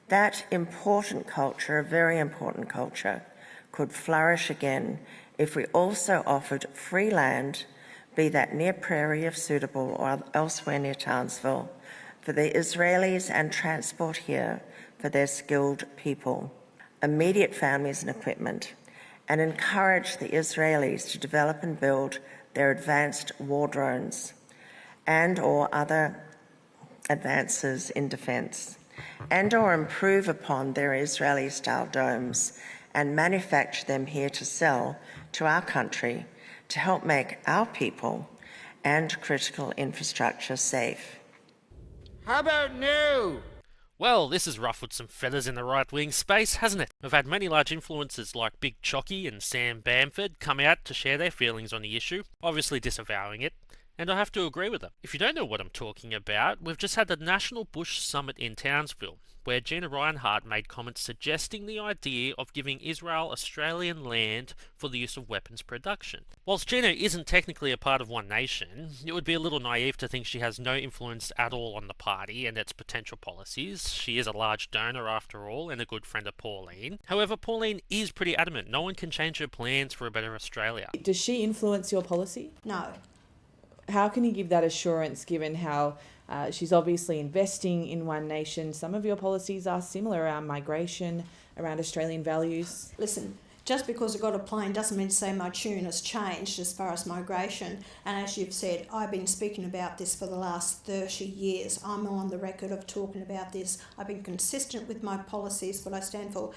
That important culture, a very important culture, could flourish again if we also offered free land, be that near Prairie if suitable or elsewhere near Townsville, for the Israelis and transport here for their skilled people, immediate families and equipment, and encourage the Israelis to develop and build their advanced war drones and or other advances in defence, and or improve upon their Israeli-style domes and manufacture them here to sell to our country to help make our people and critical infrastructure safe. How about no? Well, this has ruffled some feathers in the right-wing space, hasn't it? We've had many large influencers like Big Chocky and Sam Bamford come out to share their feelings on the issue, obviously disavowing it, and I have to agree with them. If you don't know what I'm talking about, we've just had the National Bush Summit in Townsville, where Gina Rineharts made comments suggesting the idea of giving Israel Australian land for the use of weapons production. Whilst Gina isn't technically a part of One Nation, it would be a little naive to think she has no influence at all on the party and its potential policies. She is a large donor after all, and a good friend of Pauline. However, Pauline is pretty adamant no one can change her plans for a better Australia. Does she influence your policy? No. How can you give that assurance given how she's obviously investing in One Nation? Some of your policies are similar around migration, around Australian values. Listen, just because I got a plane doesn't mean to say my tune has changed as far as migration. And as you've said, I've been speaking about this for the last 30 years. I'm on the record of talking about this. I've been consistent with my policies, what I stand for.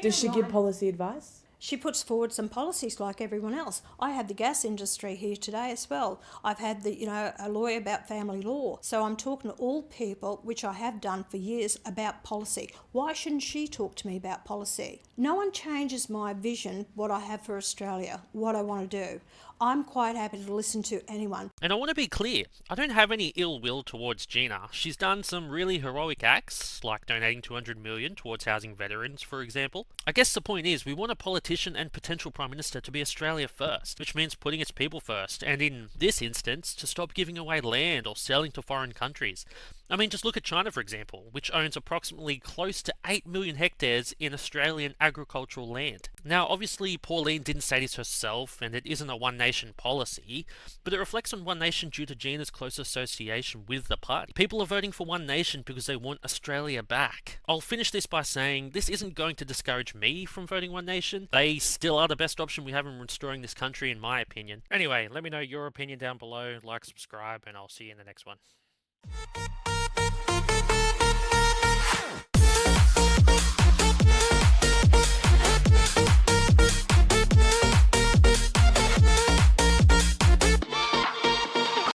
Does she give policy advice? She puts forward some policies like everyone else. I had the gas industry here today as well. I've had a lawyer about family law. So I'm talking to all people, which I have done for years, about policy. Why shouldn't she talk to me about policy? No one changes my vision, what I have for Australia, what I want to do. I'm quite happy to listen to anyone. And I want to be clear, I don't have any ill will towards Gina. She's done some really heroic acts, like donating $200 million towards housing veterans, for example. I guess the point is, we want a politician and potential Prime Minister to be Australia first, which means putting its people first, and in this instance, to stop giving away land or selling to foreign countries. I mean, just look at China, for example, which owns approximately close to 8 million hectares in Australian agricultural land. Now, obviously, Pauline didn't say this herself, and it isn't a One Nation policy, but it reflects on One Nation due to Gina's close association with the party. People are voting for One Nation because they want Australia back. I'll finish this by saying this isn't going to discourage me from voting One Nation. They still are the best option we have in restoring this country, in my opinion. Anyway, let me know your opinion down below, like, subscribe, and I'll see you in the next one.